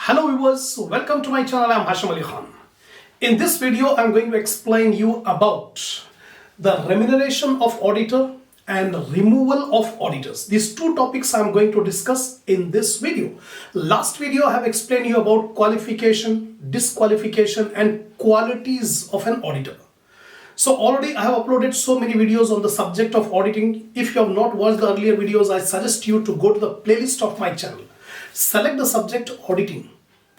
Hello viewers, welcome to my channel. I am Hasham. In this video, I am going to explain you about the remuneration of auditor and removal of auditors. These two topics I am going to discuss in this video. Last video I have explained you about qualification, disqualification and qualities of an auditor. So already I have uploaded so many videos on the subject of auditing. If you have not watched the earlier videos, I suggest you to go to the playlist of my channel. Select the subject auditing.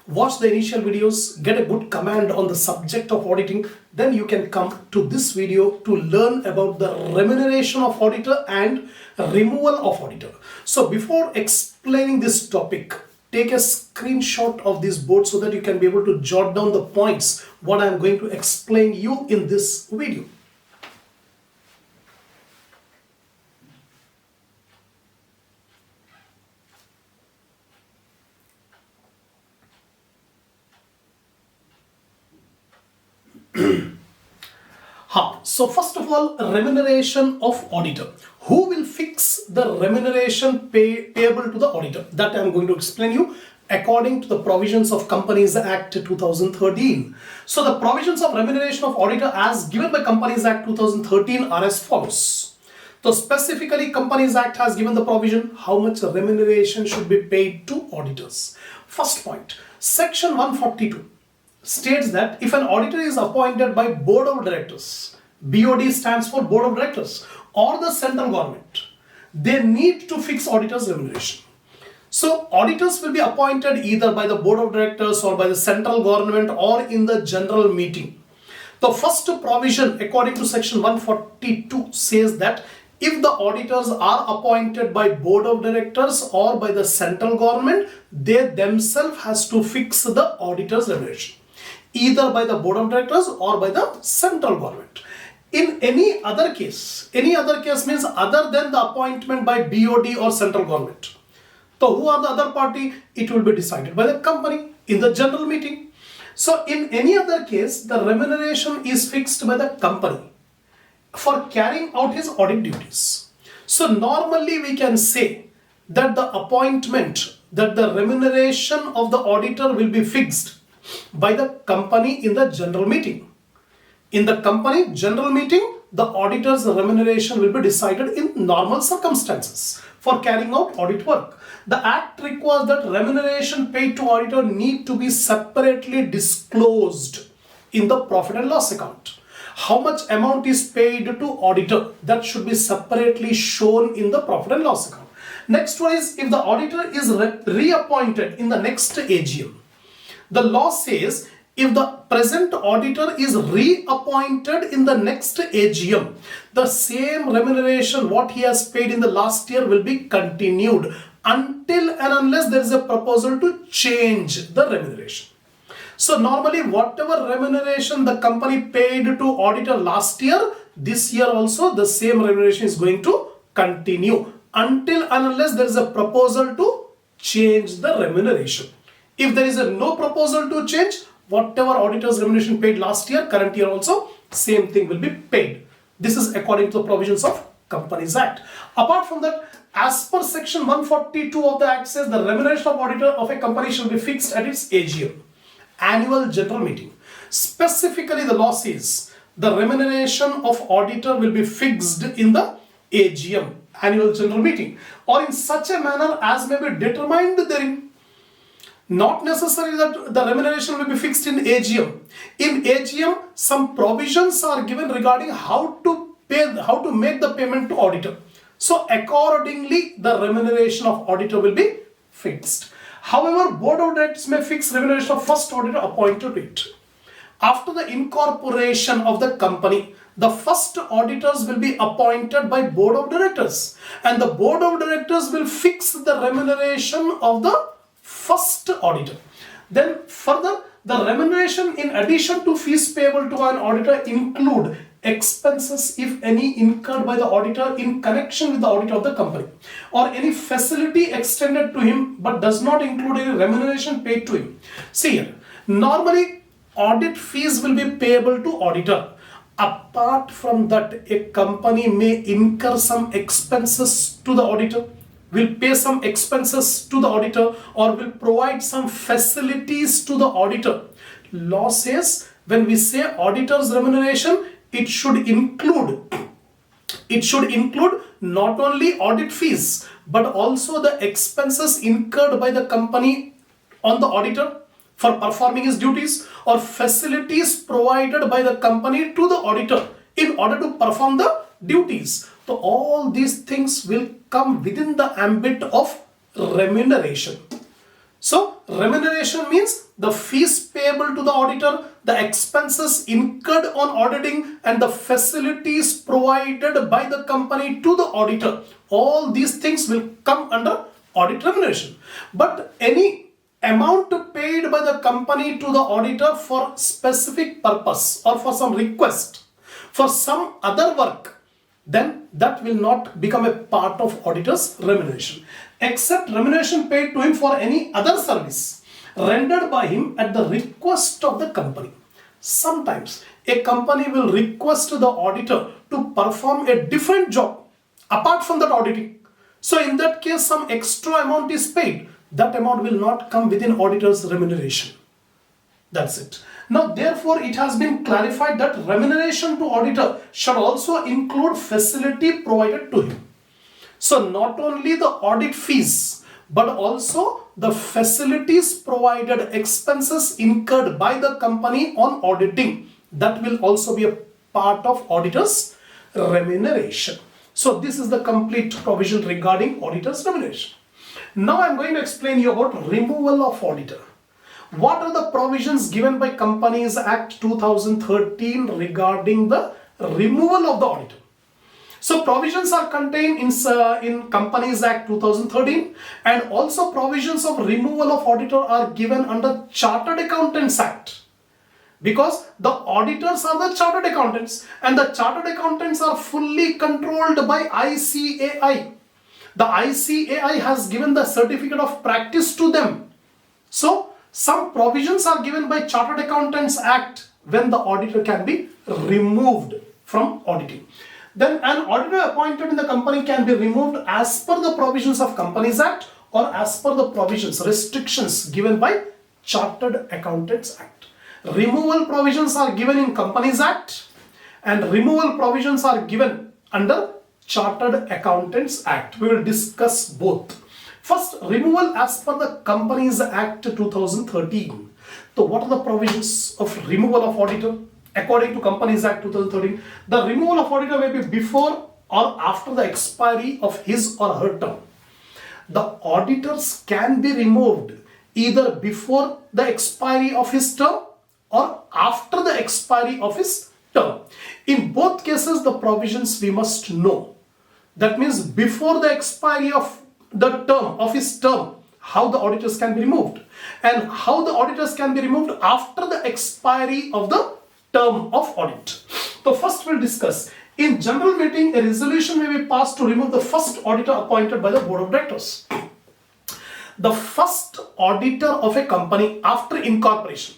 Watch the initial videos, get a good command on the subject of auditing. Then you can come to this video to learn about the remuneration of auditor and removal of auditor. So before explaining this topic, take a screenshot of this board so that you can be able to jot down the points what I am going to explain you in this video. So first of all, remuneration of auditor. Who will fix the remuneration payable to the auditor? That I am going to explain you according to the provisions of Companies Act 2013. So the provisions of remuneration of auditor as given by Companies Act 2013 are as follows. So specifically, Companies Act has given the provision how much remuneration should be paid to auditors. First point, section 142 states that if an auditor is appointed by Board of Directors, BOD stands for Board of Directors, or the central government, they need to fix auditors' remuneration. So auditors will be appointed either by the Board of Directors or by the central government or in the general meeting. The first provision according to section 142 says that if the auditors are appointed by Board of Directors or by the central government, they themselves has to fix the auditors' remuneration, either by the Board of Directors or by the central government. In any other case means other than the appointment by BOD or central government. So who are the other party? It will be decided by the company in the general meeting. So in any other case, the remuneration is fixed by the company for carrying out his audit duties. So normally we can say that the remuneration of the auditor will be fixed by the company in the general meeting. In the company general meeting, the auditor's remuneration will be decided in normal circumstances for carrying out audit work. The Act requires that remuneration paid to auditor need to be separately disclosed in the profit and loss account. How much amount is paid to auditor, that should be separately shown in the profit and loss account. Next one is if the auditor is reappointed in the next AGM. The law says if the present auditor is reappointed in the next AGM, the same remuneration what he has paid in the last year will be continued until and unless there is a proposal to change the remuneration. So normally whatever remuneration the company paid to auditor last year, this year also the same remuneration is going to continue until and unless there is a proposal to change the remuneration. If there is no proposal to change, whatever auditor's remuneration paid last year, current year also, same thing will be paid. This is according to the provisions of Companies Act. Apart from that, as per section 142 of the Act says the remuneration of auditor of a company shall be fixed at its AGM, annual general meeting. Specifically, the law says the remuneration of auditor will be fixed in the AGM, annual general meeting, or in such a manner as may be determined therein. Not necessary that the remuneration will be fixed in AGM. In AGM, some provisions are given regarding how to make the payment to auditor. So accordingly, the remuneration of auditor will be fixed. However, Board of Directors may fix remuneration of first auditor appointed to it. After the incorporation of the company, the first auditors will be appointed by Board of Directors, and the Board of Directors will fix the remuneration of the first auditor. Then further, the remuneration in addition to fees payable to an auditor include expenses, if any, incurred by the auditor in connection with the audit of the company, or any facility extended to him but does not include any remuneration paid to him. See here, normally audit fees will be payable to auditor. Apart from that, a company may incur some expenses to the auditor, will pay some expenses to the auditor or will provide some facilities to the auditor. Law says when we say auditor's remuneration, it should include not only audit fees but also the expenses incurred by the company on the auditor for performing his duties or facilities provided by the company to the auditor in order to perform the duties. So all these things will come within the ambit of remuneration. So remuneration means the fees payable to the auditor, the expenses incurred on auditing, and the facilities provided by the company to the auditor. All these things will come under audit remuneration. But any amount paid by the company to the auditor for specific purpose or for some request, for some other work, then that will not become a part of auditor's remuneration, except remuneration paid to him for any other service rendered by him at the request of the company. Sometimes a company will request the auditor to perform a different job apart from that auditing. So in that case, some extra amount is paid. That amount will not come within auditor's remuneration. That's it. Now, therefore, it has been clarified that remuneration to auditor should also include facility provided to him. So, not only the audit fees, but also the facilities provided, expenses incurred by the company on auditing, that will also be a part of auditor's remuneration. So, this is the complete provision regarding auditor's remuneration. Now, I am going to explain you about removal of auditor. What are the provisions given by Companies Act 2013 regarding the removal of the auditor? So provisions are contained in Companies Act 2013, and also provisions of removal of auditor are given under Chartered Accountants Act, because the auditors are the chartered accountants and the chartered accountants are fully controlled by ICAI. The ICAI has given the certificate of practice to them. So some provisions are given by Chartered Accountants Act when the auditor can be removed from auditing. Then an auditor appointed in the company can be removed as per the provisions of Companies Act or as per the provisions, restrictions given by Chartered Accountants Act. Removal provisions are given in Companies Act and removal provisions are given under Chartered Accountants Act. We will discuss both. First, removal as per the Companies Act 2013. So what are the provisions of removal of auditor? According to Companies Act 2013, the removal of auditor may be before or after the expiry of his or her term. The auditors can be removed either before the expiry of his term or after the expiry of his term. In both cases, the provisions we must know. That means before the expiry of the term of his term, how the auditors can be removed, and how the auditors can be removed after the expiry of the term of audit. So first we'll discuss. In general meeting, a resolution may be passed to remove the first auditor appointed by the board of directors. The first auditor of a company after incorporation.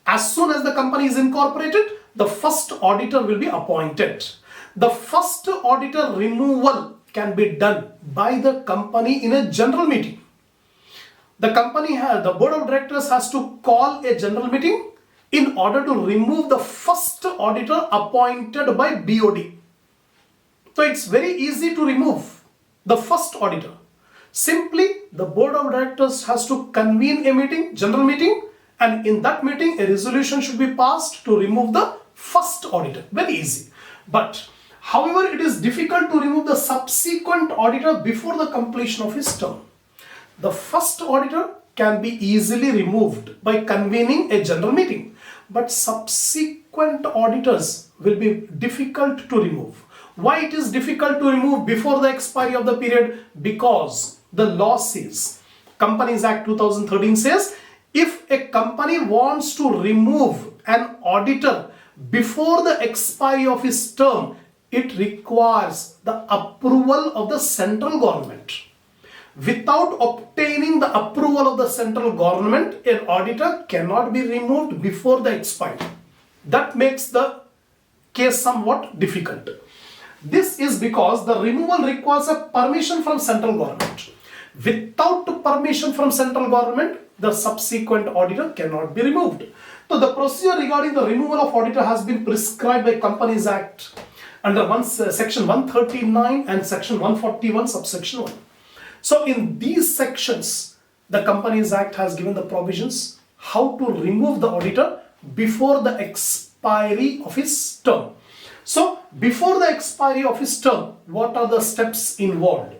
As soon as the company is incorporated, the first auditor will be appointed. The first auditor removal can be done by the company in a general meeting. The board of directors has to call a general meeting in order to remove the first auditor appointed by BOD. So it's very easy to remove the first auditor. Simply, the board of directors has to convene a meeting, general meeting, and in that meeting a resolution should be passed to remove the first auditor. Very easy. But however, it is difficult to remove the subsequent auditor before the completion of his term. The first auditor can be easily removed by convening a general meeting, but subsequent auditors will be difficult to remove. Why it is difficult to remove before the expiry of the period? Because the law says, Companies Act 2013 says, if a company wants to remove an auditor before the expiry of his term, it requires the approval of the central government. Without obtaining the approval of the central government, an auditor cannot be removed before the expiry. That makes the case somewhat difficult. This is because the removal requires a permission from central government. Without permission from central government, the subsequent auditor cannot be removed. So the procedure regarding the removal of auditor has been prescribed by Companies Act under section 139 and section 141 subsection 1. So in these sections, the Companies Act has given the provisions how to remove the auditor before the expiry of his term. So before the expiry of his term, what are the steps involved?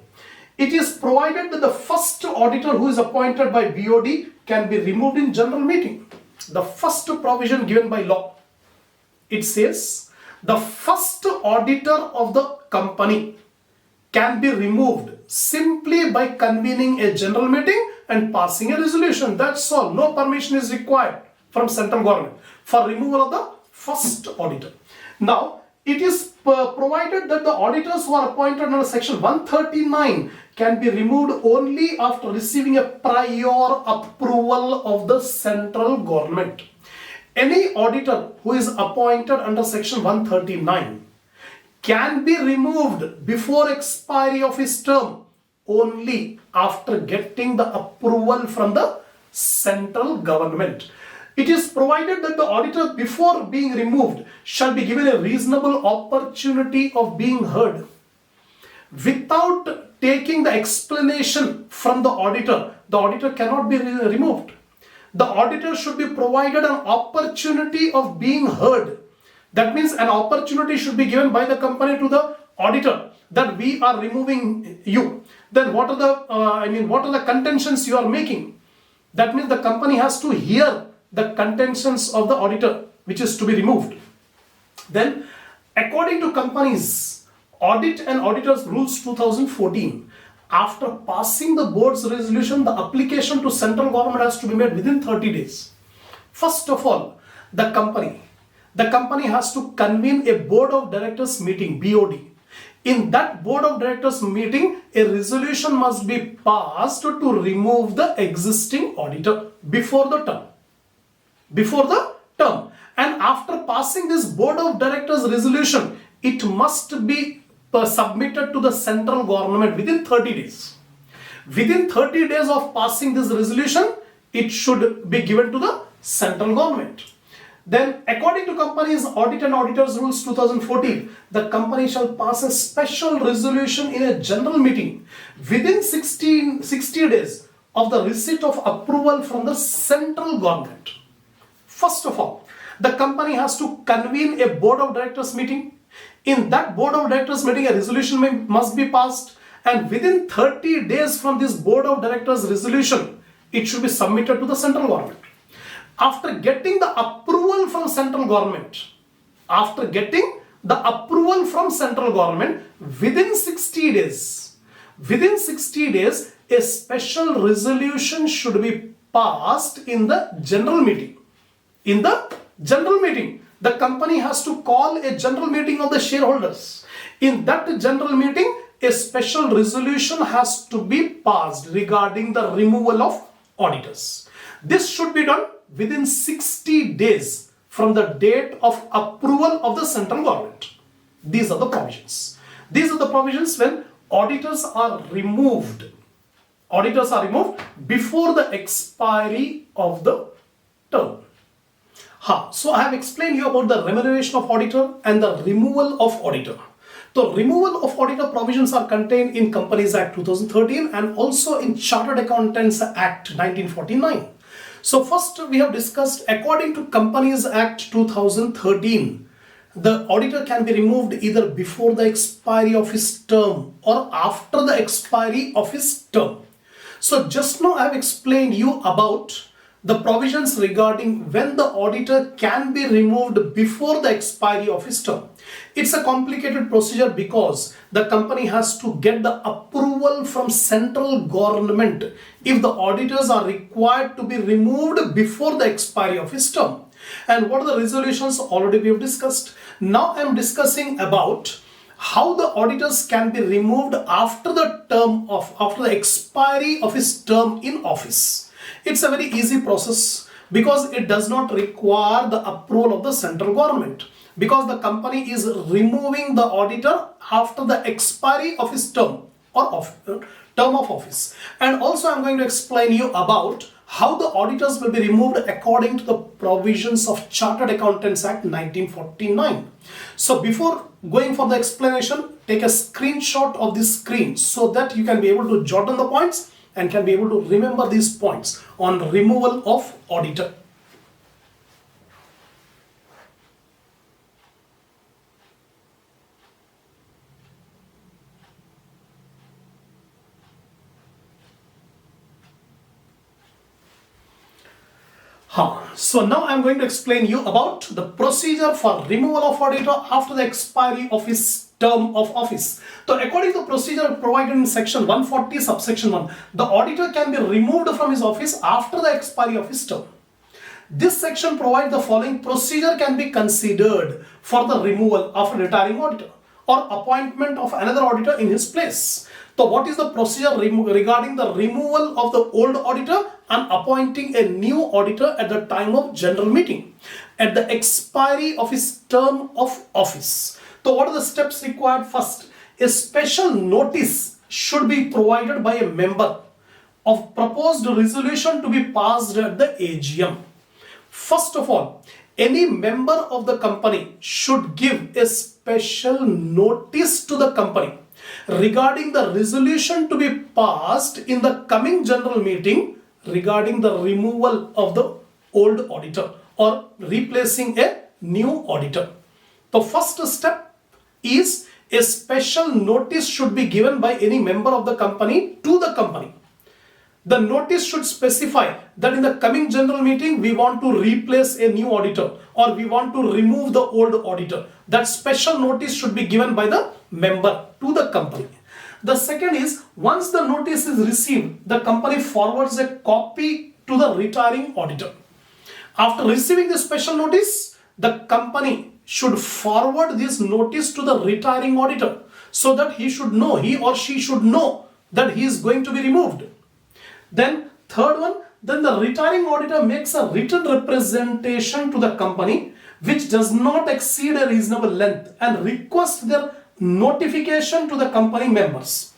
It is provided that the first auditor who is appointed by BOD can be removed in general meeting. The first provision given by law, it says the first auditor of the company can be removed simply by convening a general meeting and passing a resolution. That's all. No permission is required from central government for removal of the first auditor. Now, it is provided that the auditors who are appointed under section 139 can be removed only after receiving a prior approval of the central government. Any auditor who is appointed under section 139 can be removed before expiry of his term only after getting the approval from the central government. It is provided that the auditor before being removed shall be given a reasonable opportunity of being heard. Without taking the explanation from the auditor cannot be removed. The auditor should be provided an opportunity of being heard. That means an opportunity should be given by the company to the auditor that we are removing you. Then what are the contentions you are making? That means the company has to hear the contentions of the auditor which is to be removed. Then according to Companies Audit and Auditors Rules 2014, after passing the board's resolution, the application to central government has to be made within 30 days. First of all, the company has to convene a board of directors meeting, BOD. In that board of directors meeting, a resolution must be passed to remove the existing auditor before the term. And after passing this board of directors resolution, it must be submitted to the central government within 30 days. Within 30 days of passing this resolution, it should be given to the central government. Then according to Companies Audit and Auditors Rules 2014, the company shall pass a special resolution in a general meeting within 60 days of the receipt of approval from the central government. First of all, the company has to convene a board of directors meeting. In that board of directors meeting, a resolution must be passed, and within 30 days from this board of directors resolution, it should be submitted to the central government. After getting the approval from central government, within 60 days, a special resolution should be passed in the general meeting. In the general meeting, the company has to call a general meeting of the shareholders. In that general meeting, a special resolution has to be passed regarding the removal of auditors. This should be done within 60 days from the date of approval of the central government. These are the provisions. These are the provisions when auditors are removed. Auditors are removed before the expiry of the term. So I have explained you about the remuneration of auditor and the removal of auditor. The removal of auditor provisions are contained in Companies Act 2013 and also in Chartered Accountants Act 1949. So first we have discussed, according to Companies Act 2013, the auditor can be removed either before the expiry of his term or after the expiry of his term. So just now I have explained you about the provisions regarding when the auditor can be removed before the expiry of his term. It's a complicated procedure because the company has to get the approval from central government if the auditors are required to be removed before the expiry of his term. And what are the resolutions? Already we have discussed. Now I am discussing about how the auditors can be removed after the expiry of his term in office. It's a very easy process because it does not require the approval of the central government. because the company is removing the auditor after the expiry of his term term of office. And also I'm going to explain you about how the auditors will be removed according to the provisions of Chartered Accountants Act 1949. So before going for the explanation, take a screenshot of this screen so that you can be able to jot down the points and can be able to remember these points on removal of auditor. So now I'm going to explain you about the procedure for removal of auditor after the expiry of his term of office. So according to the procedure provided in section 140 subsection 1, the auditor can be removed from his office after the expiry of his term. This section provides the following procedure can be considered for the removal of a retiring auditor or appointment of another auditor in his place. So what is the procedure regarding the removal of the old auditor and appointing a new auditor at the time of general meeting at the expiry of his term of office? So what are the steps required? First, a special notice should be provided by a member of proposed resolution to be passed at the AGM. First of all, any member of the company should give a special notice to the company regarding the resolution to be passed in the coming general meeting regarding the removal of the old auditor or replacing a new auditor. The first step is a special notice should be given by any member of the company to the company. The notice should specify that in the coming general meeting we want to replace a new auditor or we want to remove the old auditor. That special notice should be given by the member to the company. The second is, once the notice is received, the company forwards a copy to the retiring auditor. After receiving the special notice, the company should forward this notice to the retiring auditor so that he or she should know that he is going to be removed. Then third one, then the retiring auditor makes a written representation to the company which does not exceed a reasonable length and requests their notification to the company members.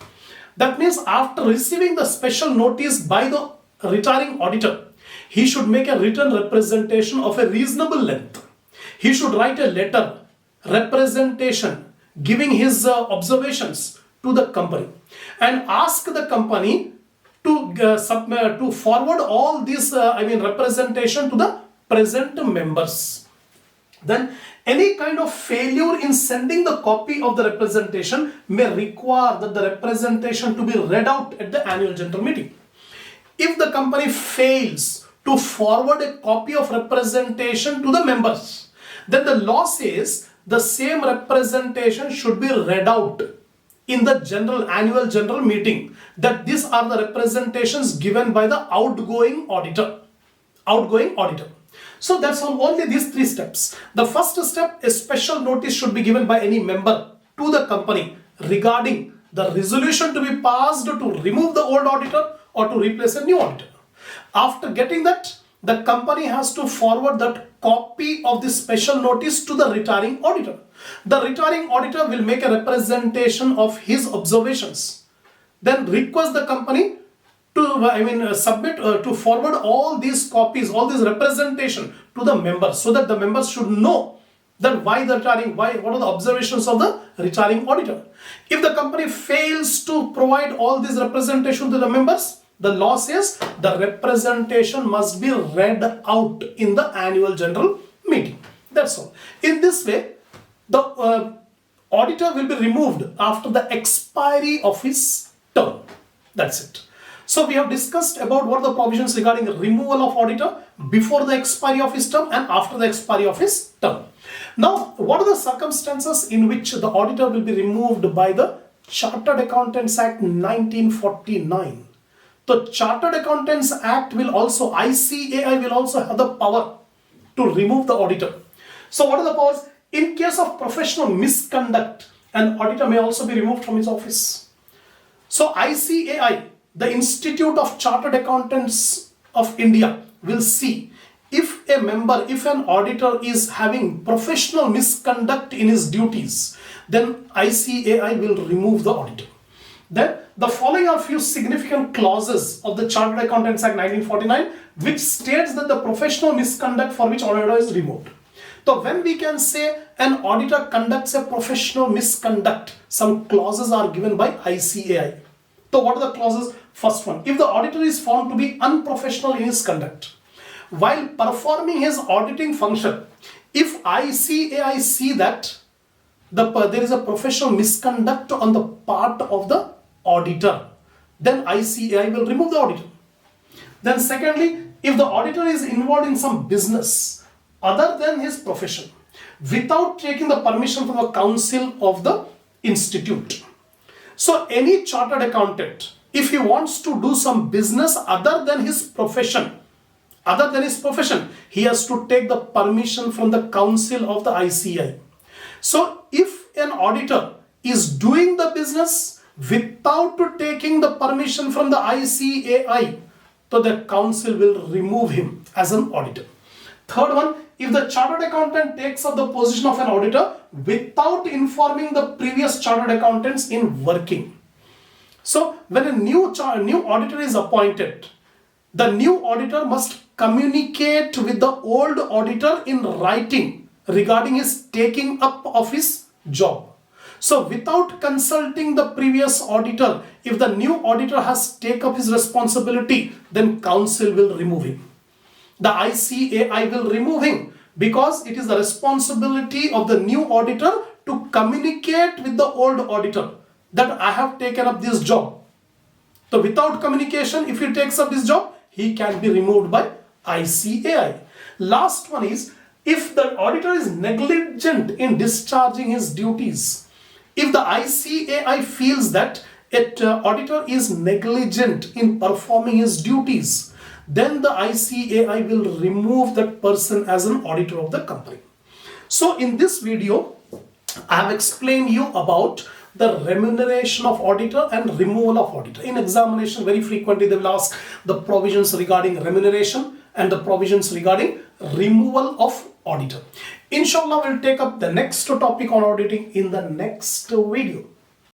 That means after receiving the special notice by the retiring auditor, he should make a written representation of a reasonable length. He should write a letter, representation, giving his observations to the company and ask the company to forward all this representation to the present members. Then any kind of failure in sending the copy of the representation may require that the representation to be read out at the annual general meeting. If the company fails to forward a copy of representation to the members, then the law says the same representation should be read out in the annual general meeting, that these are the representations given by the outgoing auditor. So that's only these three steps. The first step, a special notice should be given by any member to the company regarding the resolution to be passed to remove the old auditor or to replace a new auditor. After getting that, the company has to forward that copy of the special notice to the retiring auditor. The retiring auditor will make a representation of his observations, then request the company to forward all these copies, all this representation to the members, so that the members should know that what are the observations of the retiring auditor. If the company fails to provide all this representation to the members, the law says the representation must be read out in the annual general meeting. That's all. In this way, the auditor will be removed after the expiry of his term. That's it. So we have discussed about what are the provisions regarding the removal of auditor before the expiry of his term and after the expiry of his term. Now, what are the circumstances in which the auditor will be removed by the Chartered Accountants Act 1949? The Chartered Accountants Act will also, ICAI will also have the power to remove the auditor. So what are the powers? In case of professional misconduct, an auditor may also be removed from his office. So ICAI, the Institute of Chartered Accountants of India, will see if an auditor is having professional misconduct in his duties, then ICAI will remove the auditor. Then the following are few significant clauses of the Chartered Accountants Act 1949 which states that the professional misconduct for which auditor is removed. So when we can say an auditor conducts a professional misconduct, some clauses are given by ICAI. So what are the clauses? First one, if the auditor is found to be unprofessional in his conduct while performing his auditing function, if ICAI see that there is a professional misconduct on the part of the auditor, then ICAI will remove the auditor. Then secondly, if the auditor is involved in some business other than his profession without taking the permission from the council of the institute. So any chartered accountant, if he wants to do some business other than his profession, he has to take the permission from the council of the ICAI. So if an auditor is doing the business without taking the permission from the ICAI, so the council will remove him as an auditor. Third one, if the chartered accountant takes up the position of an auditor without informing the previous chartered accountants in working. So when a new auditor is appointed, the new auditor must communicate with the old auditor in writing regarding his taking up of his job. So without consulting the previous auditor, if the new auditor has taken up his responsibility, then council will remove him. The ICAI will remove him because it is the responsibility of the new auditor to communicate with the old auditor that I have taken up this job. So without communication, if he takes up this job, he can be removed by ICAI. Last one is, if the auditor is negligent in discharging his duties, if the ICAI feels that an auditor is negligent in performing his duties, then the ICAI will remove that person as an auditor of the company. So in this video, I have explained you about the remuneration of auditor and removal of auditor. In examination, very frequently they will ask the provisions regarding remuneration and the provisions regarding removal of auditor. Inshallah, we'll take up the next topic on auditing in the next video.